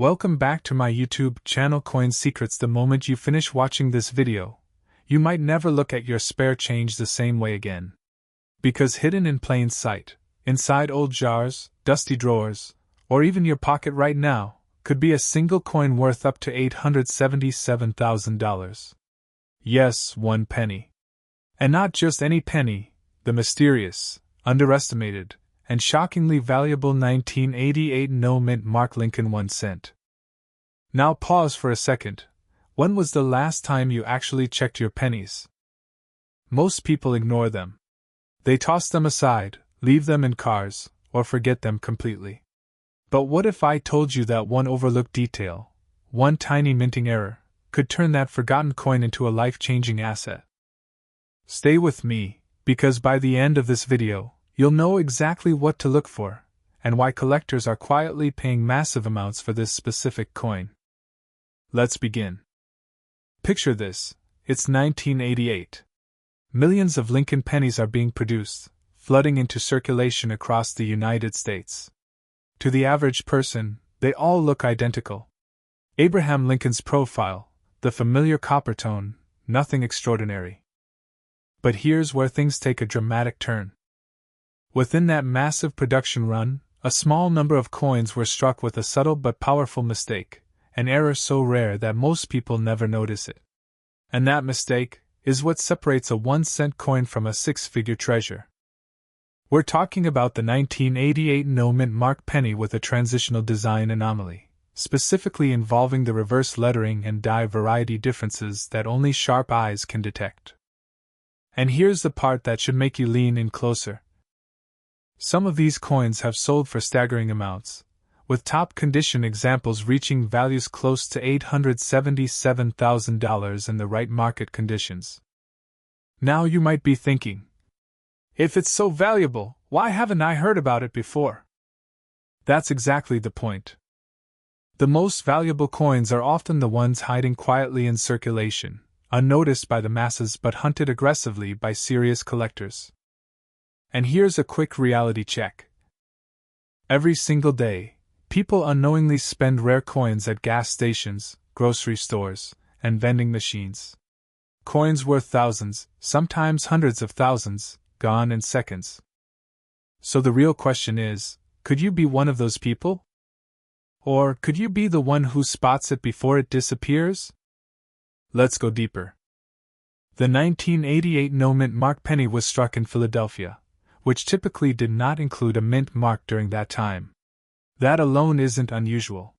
Welcome back to my YouTube channel Coin Secrets. The moment you finish watching this video, you might never look at your spare change the same way again. Because hidden in plain sight, inside old jars, dusty drawers, or even your pocket right now, could be a single coin worth up to $877,000. Yes, 1 penny. And not just any penny, the mysterious, underestimated, and shockingly valuable 1988 no-mint mark Lincoln 1 cent. Now pause for a second. When was the last time you actually checked your pennies? Most people ignore them. They toss them aside, leave them in cars, or forget them completely. But what if I told you that one overlooked detail, one tiny minting error, could turn that forgotten coin into a life-changing asset? Stay with me, because by the end of this video, you'll know exactly what to look for, and why collectors are quietly paying massive amounts for this specific coin. Let's begin. Picture this, it's 1988. Millions of Lincoln pennies are being produced, flooding into circulation across the United States. To the average person, they all look identical. Abraham Lincoln's profile, the familiar copper tone, nothing extraordinary. But here's where things take a dramatic turn. Within that massive production run, a small number of coins were struck with a subtle but powerful mistake, an error so rare that most people never notice it. And that mistake is what separates a 1-cent coin from a six-figure treasure. We're talking about the 1988 no-mint mark penny with a transitional design anomaly, specifically involving the reverse lettering and die variety differences that only sharp eyes can detect. And here's the part that should make you lean in closer. Some of these coins have sold for staggering amounts, with top condition examples reaching values close to $877,000 in the right market conditions. Now you might be thinking, if it's so valuable, why haven't I heard about it before? That's exactly the point. The most valuable coins are often the ones hiding quietly in circulation, unnoticed by the masses but hunted aggressively by serious collectors. And here's a quick reality check. Every single day, people unknowingly spend rare coins at gas stations, grocery stores, and vending machines. Coins worth thousands, sometimes hundreds of thousands, gone in seconds. So the real question is, could you be one of those people? Or could you be the one who spots it before it disappears? Let's go deeper. The 1988 no-mint mark penny was struck in Philadelphia, which typically did not include a mint mark during that time. That alone isn't unusual.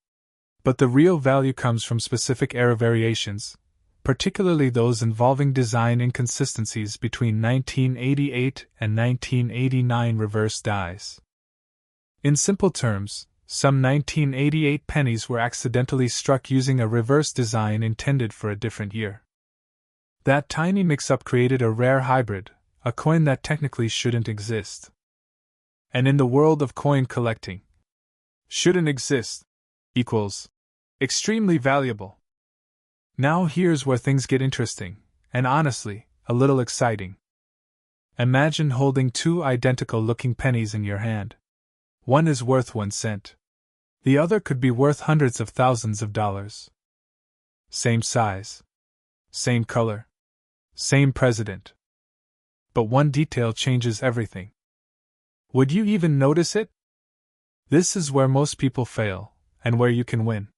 But the real value comes from specific error variations, particularly those involving design inconsistencies between 1988 and 1989 reverse dies. In simple terms, some 1988 pennies were accidentally struck using a reverse design intended for a different year. That tiny mix-up created a rare hybrid, a coin that technically shouldn't exist. And in the world of coin collecting, shouldn't exist equals extremely valuable. Now here's where things get interesting, and honestly, a little exciting. Imagine holding two identical-looking pennies in your hand. One is worth 1 cent. The other could be worth hundreds of thousands of dollars. Same size. Same color. Same president. But one detail changes everything. Would you even notice it? This is where most people fail, and where you can win.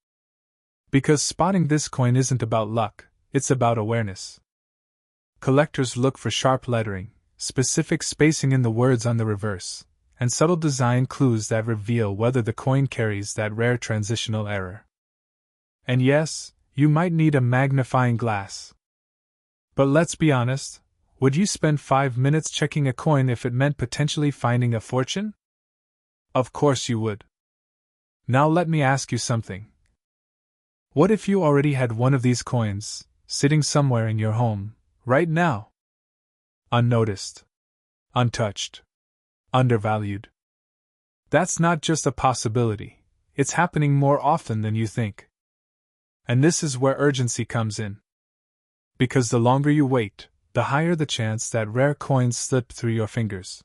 Because spotting this coin isn't about luck, it's about awareness. Collectors look for sharp lettering, specific spacing in the words on the reverse, and subtle design clues that reveal whether the coin carries that rare transitional error. And yes, you might need a magnifying glass. But let's be honest, would you spend 5 minutes checking a coin if it meant potentially finding a fortune? Of course you would. Now let me ask you something. What if you already had one of these coins, sitting somewhere in your home, right now? Unnoticed. Untouched. Undervalued. That's not just a possibility, it's happening more often than you think. And this is where urgency comes in. Because the longer you wait, the higher the chance that rare coins slip through your fingers.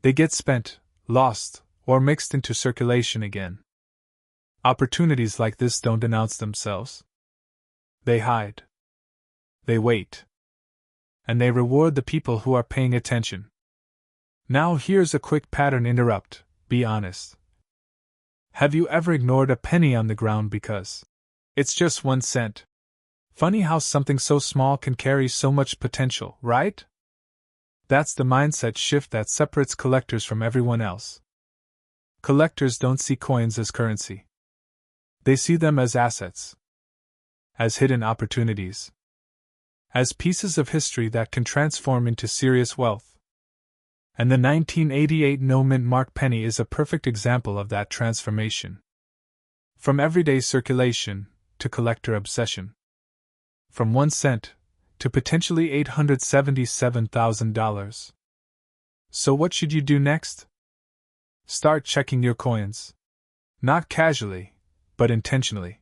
They get spent, lost, or mixed into circulation again. Opportunities like this don't announce themselves. They hide. They wait. And they reward the people who are paying attention. Now here's a quick pattern interrupt, be honest. Have you ever ignored a penny on the ground because it's just 1 cent? Funny how something so small can carry so much potential, right? That's the mindset shift that separates collectors from everyone else. Collectors don't see coins as currency. They see them as assets, as hidden opportunities, as pieces of history that can transform into serious wealth. And the 1988 no-mint mark penny is a perfect example of that transformation. From everyday circulation to collector obsession. From 1 cent to potentially $877,000. So what should you do next? Start checking your coins. Not casually, but intentionally.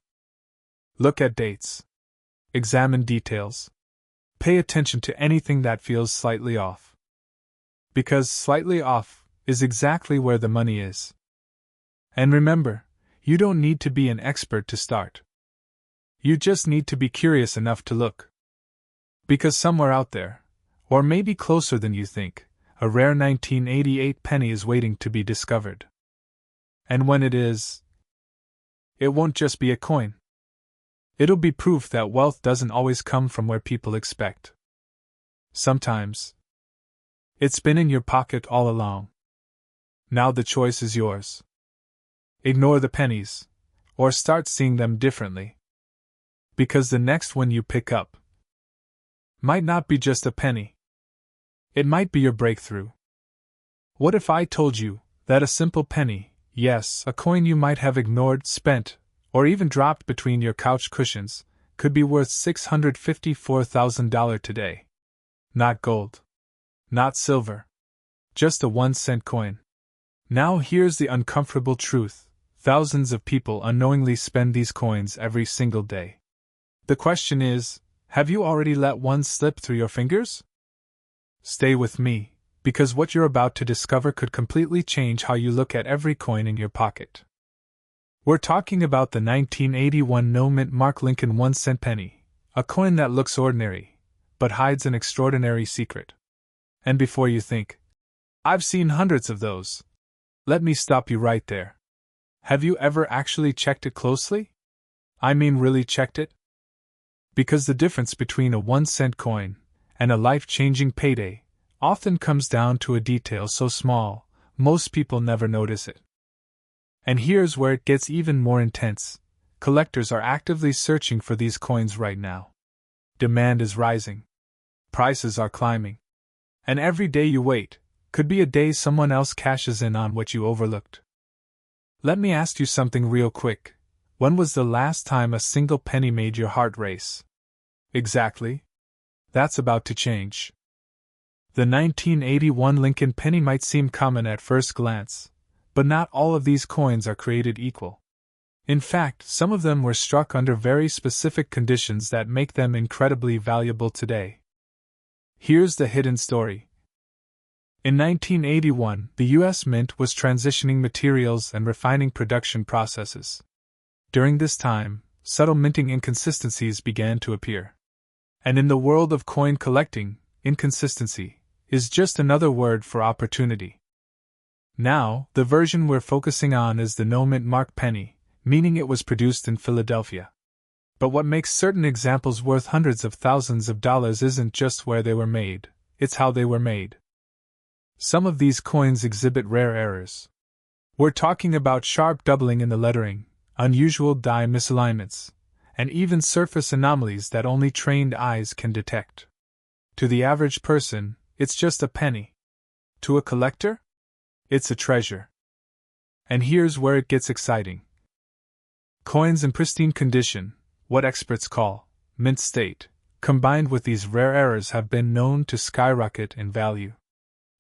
Look at dates. Examine details. Pay attention to anything that feels slightly off. Because slightly off is exactly where the money is. And remember, you don't need to be an expert to start. You just need to be curious enough to look. Because somewhere out there, or maybe closer than you think, a rare 1988 penny is waiting to be discovered. And when it is, it won't just be a coin. It'll be proof that wealth doesn't always come from where people expect. Sometimes, it's been in your pocket all along. Now the choice is yours. Ignore the pennies, or start seeing them differently. Because the next one you pick up might not be just a penny. It might be your breakthrough. What if I told you that a simple penny, yes, a coin you might have ignored, spent, or even dropped between your couch cushions, could be worth $654,000 today? Not gold. Not silver. Just a 1 cent coin. Now here's the uncomfortable truth. Thousands of people unknowingly spend these coins every single day. The question is, have you already let one slip through your fingers? Stay with me, because what you're about to discover could completely change how you look at every coin in your pocket. We're talking about the 1981 no-mint mark Lincoln 1 cent penny, a coin that looks ordinary, but hides an extraordinary secret. And before you think, I've seen hundreds of those, let me stop you right there. Have you ever actually checked it closely? I mean really checked it? Because the difference between a 1 cent coin and a life-changing payday often comes down to a detail so small, most people never notice it. And here's where it gets even more intense. Collectors are actively searching for these coins right now. Demand is rising. Prices are climbing. And every day you wait could be a day someone else cashes in on what you overlooked. Let me ask you something real quick. When was the last time a single penny made your heart race? Exactly. That's about to change. The 1981 Lincoln penny might seem common at first glance, but not all of these coins are created equal. In fact, some of them were struck under very specific conditions that make them incredibly valuable today. Here's the hidden story. In 1981, the U.S. Mint was transitioning materials and refining production processes. During this time, subtle minting inconsistencies began to appear. And in the world of coin collecting, inconsistency is just another word for opportunity. Now, the version we're focusing on is the no-mint mark penny, meaning it was produced in Philadelphia. But what makes certain examples worth hundreds of thousands of dollars isn't just where they were made, it's how they were made. Some of these coins exhibit rare errors. We're talking about sharp doubling in the lettering, unusual die misalignments, and even surface anomalies that only trained eyes can detect. To the average person, it's just a penny. To a collector, it's a treasure. And here's where it gets exciting. Coins in pristine condition, what experts call mint state, combined with these rare errors have been known to skyrocket in value.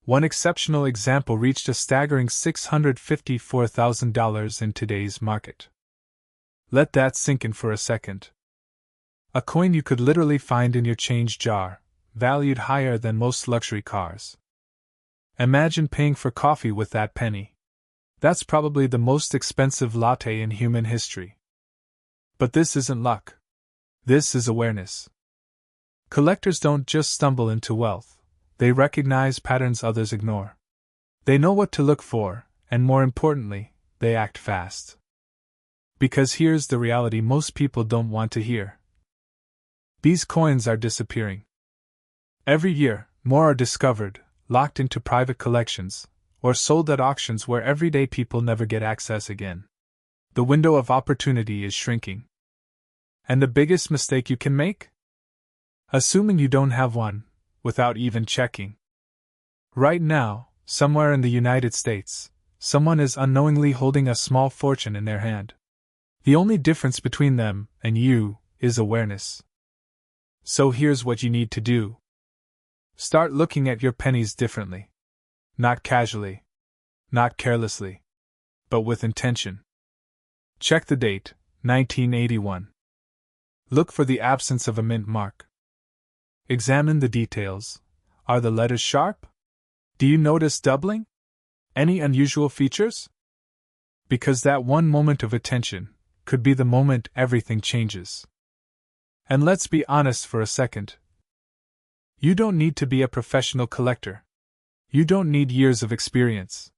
One exceptional example reached a staggering $654,000 in today's market. Let that sink in for a second. A coin you could literally find in your change jar, valued higher than most luxury cars. Imagine paying for coffee with that penny. That's probably the most expensive latte in human history. But this isn't luck. This is awareness. Collectors don't just stumble into wealth, they recognize patterns others ignore. They know what to look for, and more importantly, they act fast. Because here's the reality most people don't want to hear. These coins are disappearing. Every year, more are discovered, locked into private collections, or sold at auctions where everyday people never get access again. The window of opportunity is shrinking. And the biggest mistake you can make? Assuming you don't have one, without even checking. Right now, somewhere in the United States, someone is unknowingly holding a small fortune in their hand. The only difference between them and you is awareness. So here's what you need to do. Start looking at your pennies differently. Not casually. Not carelessly. But with intention. Check the date, 1981. Look for the absence of a mint mark. Examine the details. Are the letters sharp? Do you notice doubling? Any unusual features? Because that one moment of attention could be the moment everything changes. And let's be honest for a second. You don't need to be a professional collector. You don't need years of experience.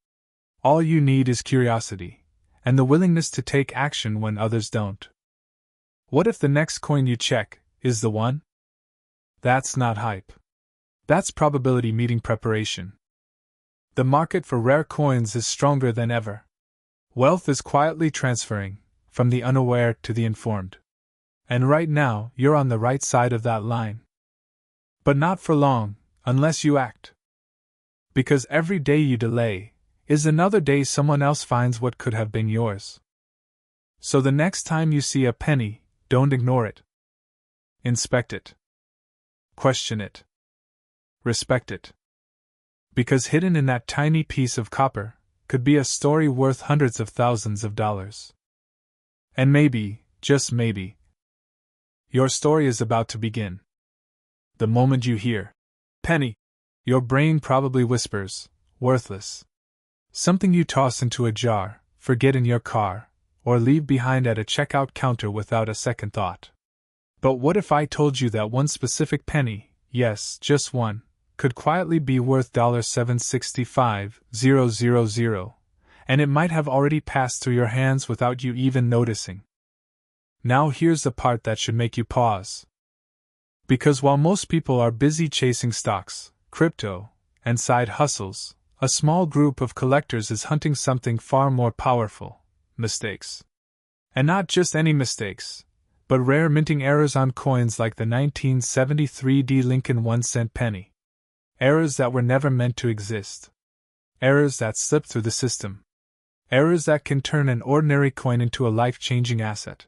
All you need is curiosity, and the willingness to take action when others don't. What if the next coin you check is the one? That's not hype. That's probability meeting preparation. The market for rare coins is stronger than ever. Wealth is quietly transferring from the unaware to the informed. And right now, you're on the right side of that line. But not for long, unless you act. Because every day you delay is another day someone else finds what could have been yours. So the next time you see a penny, don't ignore it. Inspect it. Question it. Respect it. Because hidden in that tiny piece of copper could be a story worth hundreds of thousands of dollars. And maybe, just maybe, your story is about to begin. The moment you hear penny, your brain probably whispers, worthless. Something you toss into a jar, forget in your car, or leave behind at a checkout counter without a second thought. But what if I told you that one specific penny, yes, just one, could quietly be worth $765,000, and it might have already passed through your hands without you even noticing? Now here's the part that should make you pause. Because while most people are busy chasing stocks, crypto, and side hustles, a small group of collectors is hunting something far more powerful: mistakes. And not just any mistakes, but rare minting errors on coins like the 1973 Lincoln 1 cent penny. Errors that were never meant to exist. Errors that slip through the system. Errors that can turn an ordinary coin into a life-changing asset.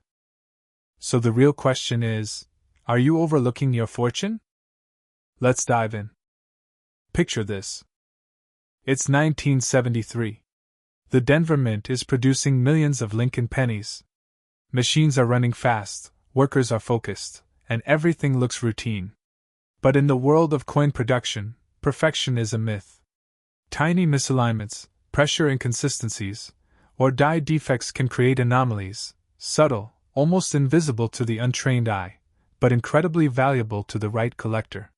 So the real question is, are you overlooking your fortune? Let's dive in. Picture this. It's 1973. The Denver Mint is producing millions of Lincoln pennies. Machines are running fast, workers are focused, and everything looks routine. But in the world of coin production, perfection is a myth. Tiny misalignments, pressure inconsistencies, or die defects can create anomalies, subtle, almost invisible to the untrained eye, but incredibly valuable to the right collector.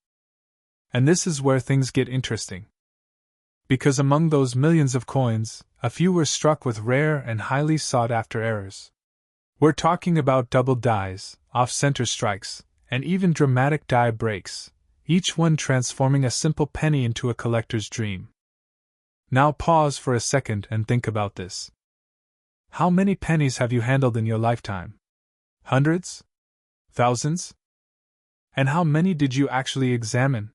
And this is where things get interesting. Because among those millions of coins, a few were struck with rare and highly sought-after errors. We're talking about doubled dies, off-center strikes, and even dramatic die breaks, each one transforming a simple penny into a collector's dream. Now pause for a second and think about this. How many pennies have you handled in your lifetime? Hundreds? Thousands? And how many did you actually examine?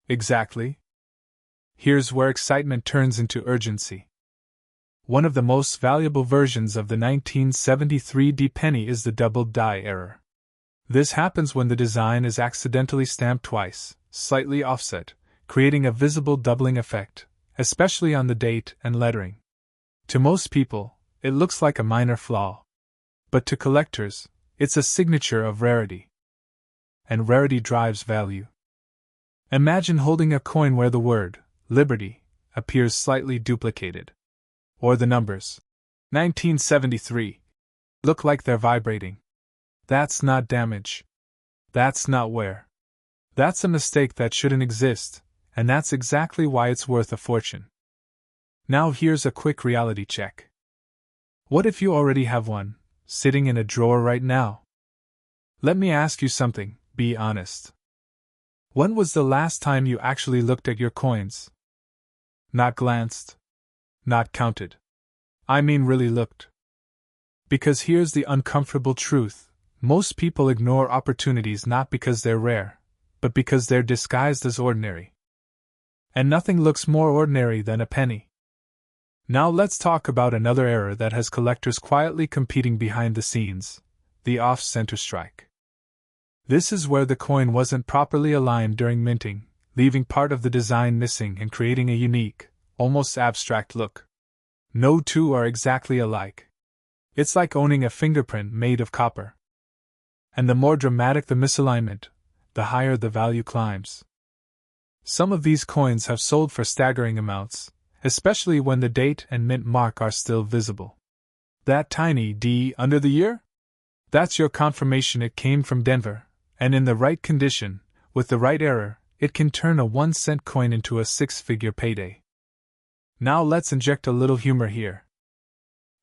Exactly. Here's where excitement turns into urgency. One of the most valuable versions of the 1973 penny is the doubled die error. This happens when the design is accidentally stamped twice, slightly offset, creating a visible doubling effect, especially on the date and lettering. To most people, it looks like a minor flaw. But to collectors, it's a signature of rarity. And rarity drives value. Imagine holding a coin where the word, Liberty, appears slightly duplicated. Or the numbers. 1973. Look like they're vibrating. That's not damage. That's not wear. That's a mistake that shouldn't exist, and that's exactly why it's worth a fortune. Now here's a quick reality check. What if you already have one, sitting in a drawer right now? Let me ask you something, be honest. When was the last time you actually looked at your coins? Not glanced. Not counted. I mean really looked. Because here's the uncomfortable truth. Most people ignore opportunities not because they're rare, but because they're disguised as ordinary. And nothing looks more ordinary than a penny. Now let's talk about another error that has collectors quietly competing behind the scenes, the off-center strike. This is where the coin wasn't properly aligned during minting, leaving part of the design missing and creating a unique, almost abstract look. No two are exactly alike. It's like owning a fingerprint made of copper. And the more dramatic the misalignment, the higher the value climbs. Some of these coins have sold for staggering amounts, especially when the date and mint mark are still visible. That tiny D under the year? That's your confirmation it came from Denver, and in the right condition, with the right error, it can turn a 1-cent coin into a 6-figure payday. Now let's inject a little humor here.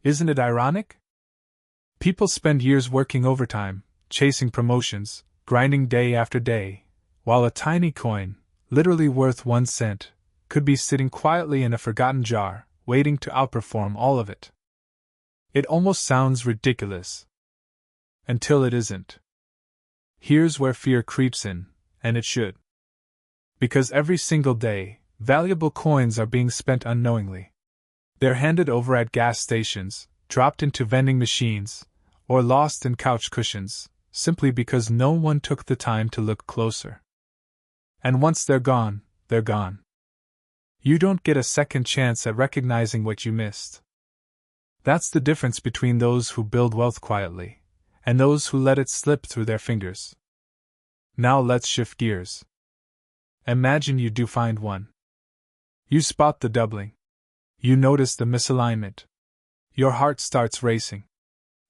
Isn't it ironic? People spend years working overtime, chasing promotions, grinding day after day, while a tiny coin, literally worth 1 cent, could be sitting quietly in a forgotten jar, waiting to outperform all of it. It almost sounds ridiculous. Until it isn't. Here's where fear creeps in, and it should. Because every single day, valuable coins are being spent unknowingly. They're handed over at gas stations, dropped into vending machines, or lost in couch cushions, simply because no one took the time to look closer. And once they're gone, they're gone. You don't get a second chance at recognizing what you missed. That's the difference between those who build wealth quietly, and those who let it slip through their fingers. Now let's shift gears. Imagine you do find one. You spot the doubling. You notice the misalignment. Your heart starts racing.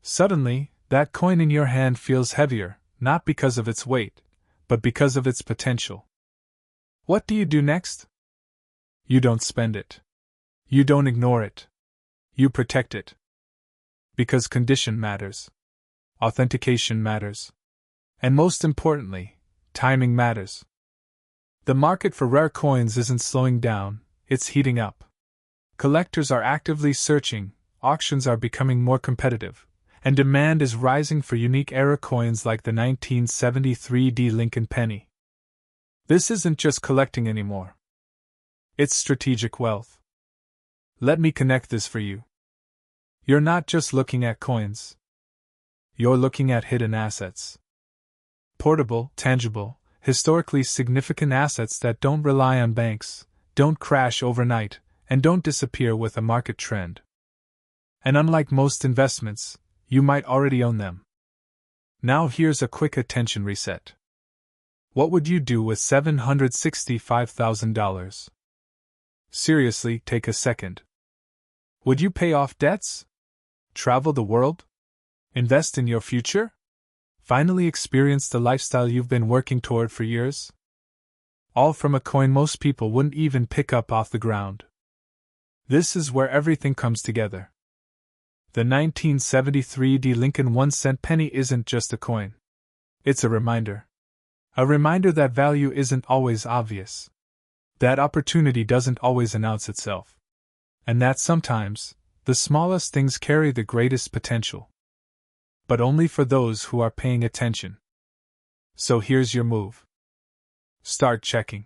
Suddenly, that coin in your hand feels heavier, not because of its weight, but because of its potential. What do you do next? You don't spend it. You don't ignore it. You protect it. Because condition matters. Authentication matters. And most importantly, timing matters. The market for rare coins isn't slowing down, it's heating up. Collectors are actively searching, auctions are becoming more competitive, and demand is rising for unique era coins like the 1973 Lincoln penny. This isn't just collecting anymore. It's strategic wealth. Let me connect this for you. You're not just looking at coins. You're looking at hidden assets. Portable, tangible, historically significant assets that don't rely on banks, don't crash overnight, and don't disappear with a market trend. And unlike most investments, you might already own them. Now here's a quick attention reset. What would you do with $765,000? Seriously, take a second. Would you pay off debts? Travel the world? Invest in your future? Finally experience the lifestyle you've been working toward for years? All from a coin most people wouldn't even pick up off the ground. This is where everything comes together. The 1973 Lincoln 1 cent penny isn't just a coin. It's a reminder. A reminder that value isn't always obvious. That opportunity doesn't always announce itself. And that sometimes, the smallest things carry the greatest potential. But only for those who are paying attention. So here's your move. Start checking.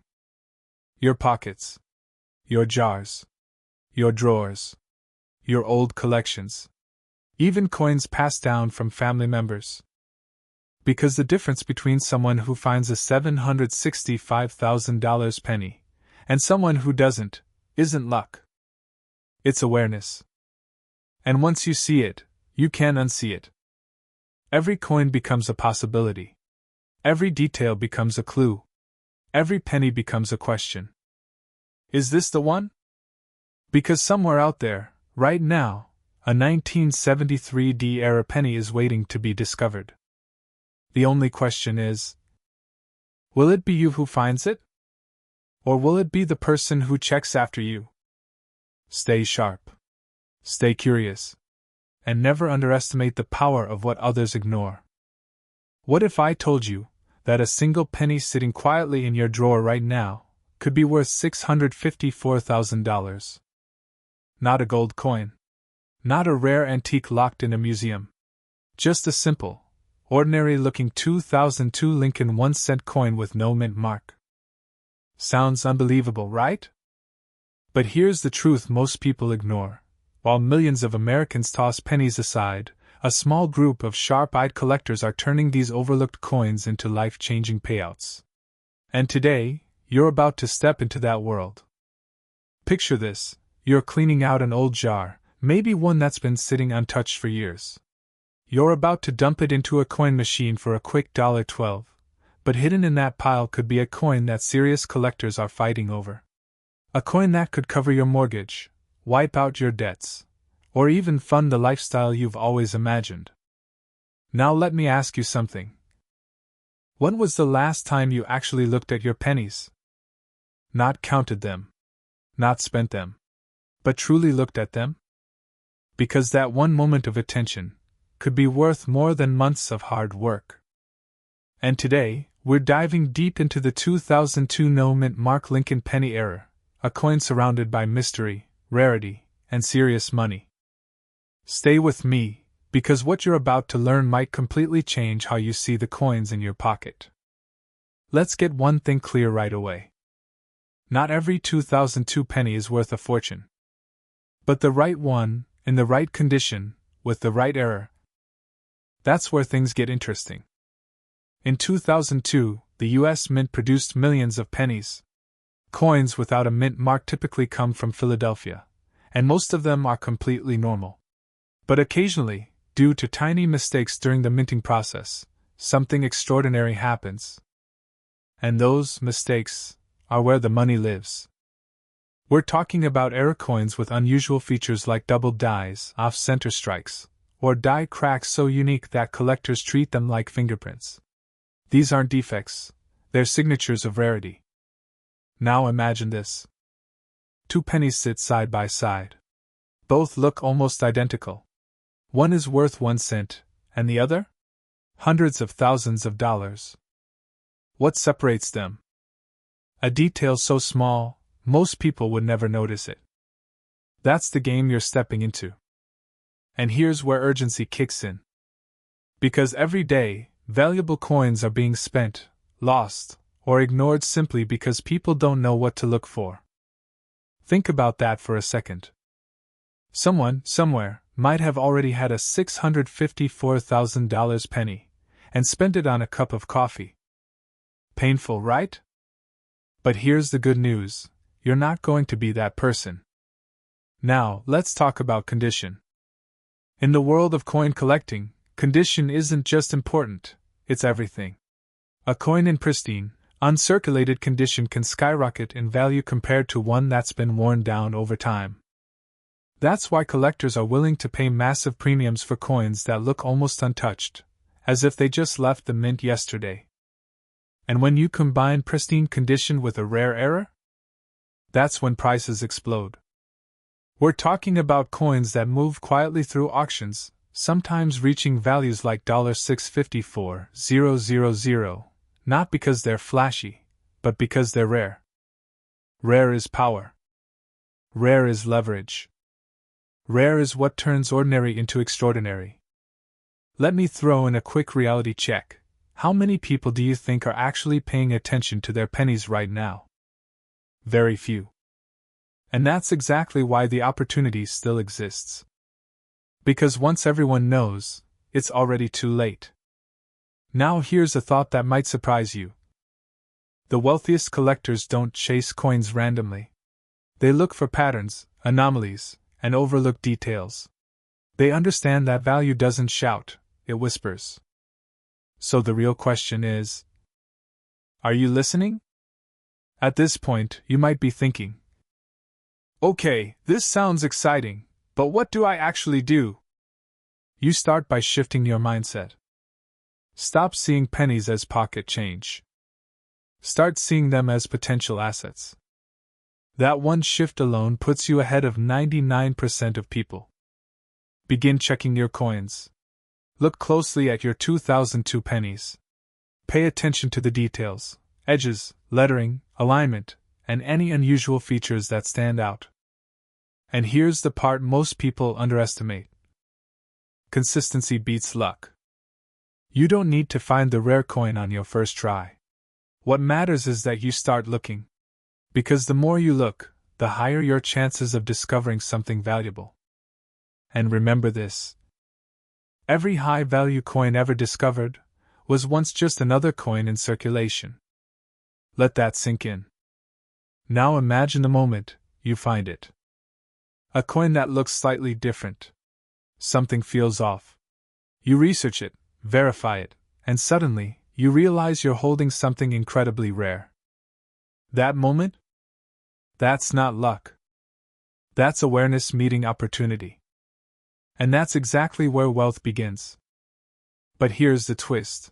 Your pockets. Your jars. Your drawers. Your old collections. Even coins passed down from family members. Because the difference between someone who finds a $765,000 penny and someone who doesn't isn't luck. It's awareness. And once you see it, you can't unsee it. Every coin becomes a possibility. Every detail becomes a clue. Every penny becomes a question. Is this the one? Because somewhere out there, Right now, a 1973 D-era penny is waiting to be discovered. The only question is, will it be you who finds it? Or will it be the person who checks after you? Stay sharp. Stay curious. And never underestimate the power of what others ignore. What if I told you that a single penny sitting quietly in your drawer right now could be worth $654,000? Not a gold coin. Not a rare antique locked in a museum. Just a simple, ordinary-looking 2002 Lincoln 1 cent coin with no mint mark. Sounds unbelievable, right? But here's the truth most people ignore. While millions of Americans toss pennies aside, a small group of sharp-eyed collectors are turning these overlooked coins into life-changing payouts. And today, you're about to step into that world. Picture this: you're cleaning out an old jar, maybe one that's been sitting untouched for years. You're about to dump it into a coin machine for a quick $12, but hidden in that pile could be a coin that serious collectors are fighting over. A coin that could cover your mortgage, wipe out your debts, or even fund the lifestyle you've always imagined. Now let me ask you something. When was the last time you actually looked at your pennies? Not counted them. Not spent them. But truly looked at them? Because that one moment of attention could be worth more than months of hard work. And today, we're diving deep into the 2002 no mint mark Lincoln penny era, a coin surrounded by mystery, rarity, and serious money. Stay with me, because what you're about to learn might completely change how you see the coins in your pocket. Let's get one thing clear right away. Not every 2002 penny is worth a fortune. But the right one, in the right condition, with the right era, that's where things get interesting. In 2002, the U.S. Mint produced millions of pennies. Coins without a mint mark typically come from Philadelphia, and most of them are completely normal. But occasionally, due to tiny mistakes during the minting process, something extraordinary happens. And those mistakes are where the money lives. We're talking about era coins with unusual features like double dies, off-center strikes, or die cracks so unique that collectors treat them like fingerprints. These aren't defects, they're signatures of rarity. Now imagine this. Two pennies sit side by side. Both look almost identical. One is worth 1 cent, and the other? Hundreds of thousands of dollars. What separates them? A detail so small, most people would never notice it. That's the game you're stepping into. And here's where urgency kicks in. Because every day, valuable coins are being spent, lost, or ignored simply because people don't know what to look for. Think about that for a second. Someone, somewhere, might have already had a $654,000 penny and spent it on a cup of coffee. Painful, right? But here's the good news: you're not going to be that person. Now, let's talk about condition. In the world of coin collecting, condition isn't just important, it's everything. A coin in pristine, uncirculated condition can skyrocket in value compared to one that's been worn down over time. That's why collectors are willing to pay massive premiums for coins that look almost untouched, as if they just left the mint yesterday. And when you combine pristine condition with a rare era, that's when prices explode. We're talking about coins that move quietly through auctions, sometimes reaching values like $654,000, not because they're flashy, but because they're rare. Rare is power. Rare is leverage. Rare is what turns ordinary into extraordinary. Let me throw in a quick reality check. How many people do you think are actually paying attention to their pennies right now? Very few. And that's exactly why the opportunity still exists. Because once everyone knows, it's already too late. Now here's a thought that might surprise you. The wealthiest collectors don't chase coins randomly. They look for patterns, anomalies, and overlooked details. They understand that value doesn't shout, it whispers. So the real question is, are you listening? At this point, you might be thinking, okay, this sounds exciting, But what do I actually do? You start by shifting your mindset. Stop seeing pennies as pocket change. Start seeing them as potential assets. That one shift alone puts you ahead of 99% of people. Begin checking your coins. Look closely at your 2002 pennies. Pay attention to the details, edges, lettering, alignment, and any unusual features that stand out. And here's the part most people underestimate. Consistency beats luck. You don't need to find the rare coin on your first try. What matters is that you start looking. Because the more you look, the higher your chances of discovering something valuable. And remember this. Every high-value coin ever discovered was once just another coin in circulation. Let that sink in. Now imagine the moment you find it. A coin that looks slightly different. Something feels off. You research it, verify it, and suddenly, you realize you're holding something incredibly rare. That moment? That's not luck. That's awareness meeting opportunity. And that's exactly where wealth begins. But here's the twist.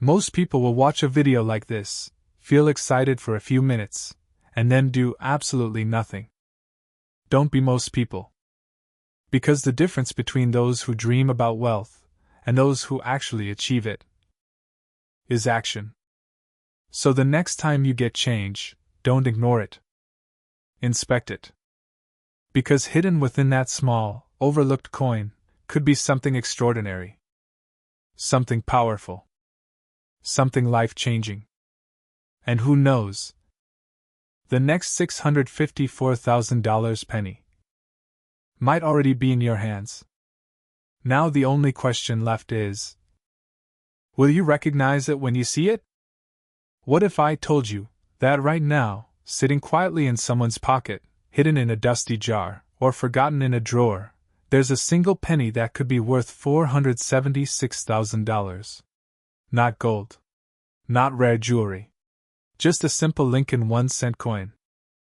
Most people will watch a video like this, feel excited for a few minutes, and then do absolutely nothing. Don't be most people. Because the difference between those who dream about wealth and those who actually achieve it is action. So the next time you get change, don't ignore it. Inspect it. Because hidden within that small, overlooked coin could be something extraordinary. Something powerful. Something life-changing. And who knows? The next $654,000 penny might already be in your hands. Now the only question left is, will you recognize it when you see it? What if I told you that right now, sitting quietly in someone's pocket, hidden in a dusty jar, or forgotten in a drawer, there's a single penny that could be worth $476,000. Not gold. Not rare jewelry. Just a simple Lincoln 1-cent coin.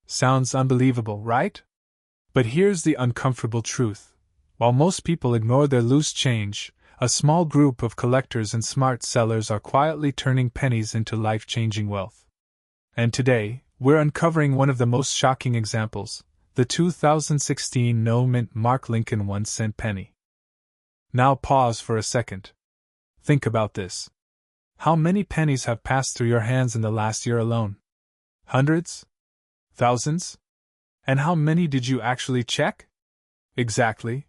Sounds unbelievable, right? But here's the uncomfortable truth. While most people ignore their loose change, a small group of collectors and smart sellers are quietly turning pennies into life-changing wealth. And today, we're uncovering one of the most shocking examples, the 2016 no-mint mark Lincoln 1-cent penny. Now pause for a second. Think about this. How many pennies have passed through your hands in the last year alone? Hundreds? Thousands? And how many did you actually check? Exactly.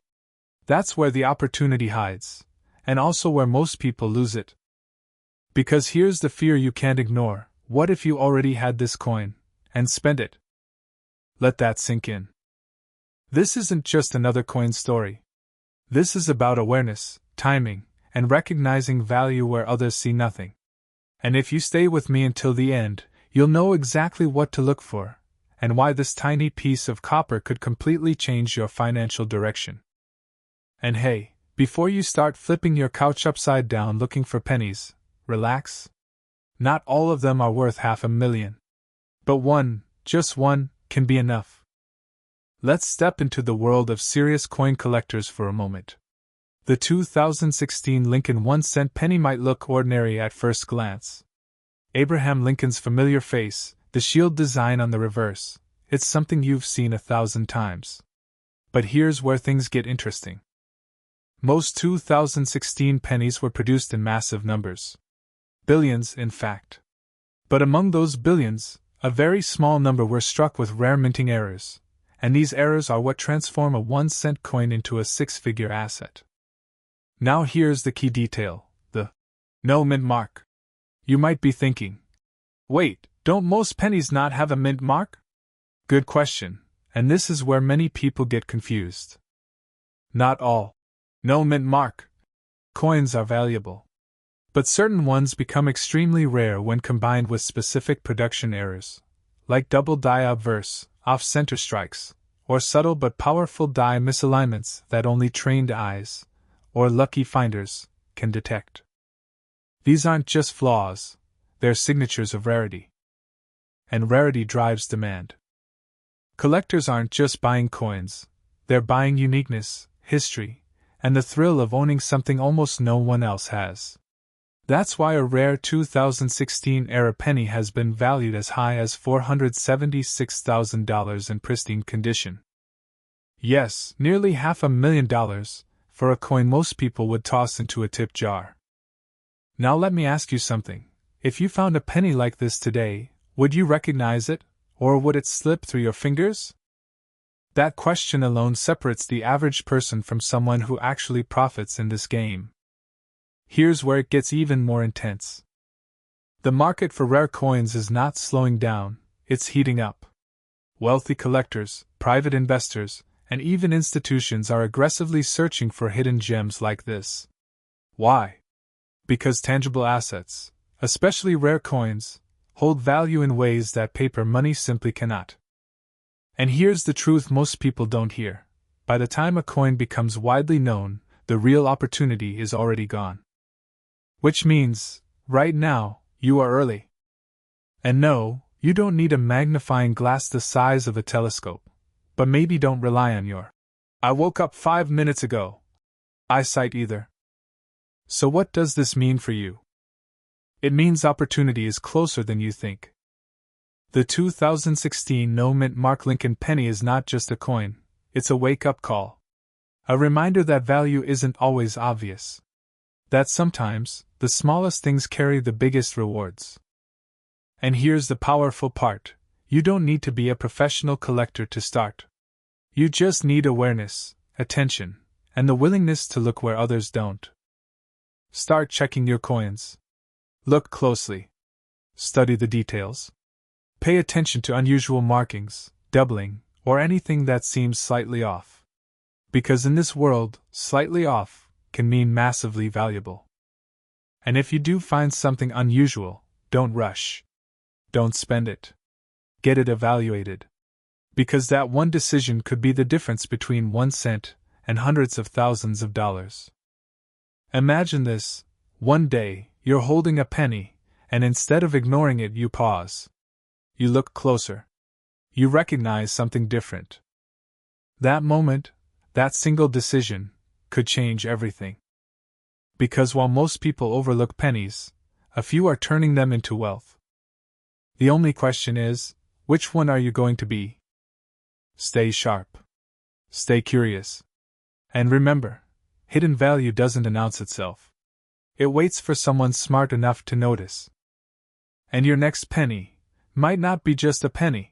That's where the opportunity hides, and also where most people lose it. Because here's the fear you can't ignore. What if you already had this coin, and spent it? Let that sink in. This isn't just another coin story. This is about awareness, timing, and recognizing value where others see nothing. And if you stay with me until the end, you'll know exactly what to look for, and why this tiny piece of copper could completely change your financial direction. And hey, before you start flipping your couch upside down looking for pennies, relax. Not all of them are worth $500,000. But one, just one, can be enough. Let's step into the world of serious coin collectors for a moment. The 2016 Lincoln 1-cent penny might look ordinary at first glance. Abraham Lincoln's familiar face, the shield design on the reverse, it's something you've seen 1,000 times. But here's where things get interesting. Most 2016 pennies were produced in massive numbers. Billions, in fact. But among those billions, a very small number were struck with rare minting errors, and these errors are what transform a 1-cent coin into a six-figure asset. Now here's the key detail, the no mint mark. You might be thinking, wait, don't most pennies not have a mint mark? Good question, and this is where many people get confused. Not all no mint mark coins are valuable. But certain ones become extremely rare when combined with specific production errors, like double die obverse, off-center strikes, or subtle but powerful die misalignments that only trained eyes, or lucky finders, can detect. These aren't just flaws, they're signatures of rarity. And rarity drives demand. Collectors aren't just buying coins, they're buying uniqueness, history, and the thrill of owning something almost no one else has. That's why a rare 2016 era penny has been valued as high as $476,000 in pristine condition. Yes, nearly $500,000 for a coin most people would toss into a tip jar. Now let me ask you something. If you found a penny like this today, would you recognize it, or would it slip through your fingers? That question alone separates the average person from someone who actually profits in this game. Here's where it gets even more intense. The market for rare coins is not slowing down, it's heating up. Wealthy collectors, private investors, and even institutions are aggressively searching for hidden gems like this. Why? Because tangible assets, especially rare coins, hold value in ways that paper money simply cannot. And here's the truth most people don't hear. By the time a coin becomes widely known, the real opportunity is already gone. Which means, right now, you are early. And no, you don't need a magnifying glass the size of a telescope, but maybe don't rely on your "I woke up 5 minutes ago" eyesight either. So what does this mean for you? It means opportunity is closer than you think. The 2016 no-mint mark Lincoln penny is not just a coin, it's a wake-up call. A reminder that value isn't always obvious. That sometimes, the smallest things carry the biggest rewards. And here's the powerful part, you don't need to be a professional collector to start. You just need awareness, attention, and the willingness to look where others don't. Start checking your coins. Look closely. Study the details. Pay attention to unusual markings, doubling, or anything that seems slightly off. Because in this world, slightly off can mean massively valuable. And if you do find something unusual, don't rush. Don't spend it. Get it evaluated. Because that one decision could be the difference between 1 cent and hundreds of thousands of dollars. Imagine this: one day, you're holding a penny, and instead of ignoring it, you pause. You look closer. You recognize something different. That moment, that single decision, could change everything. Because while most people overlook pennies, a few are turning them into wealth. The only question is, which one are you going to be? Stay sharp. Stay curious. And remember, hidden value doesn't announce itself. It waits for someone smart enough to notice. And your next penny might not be just a penny.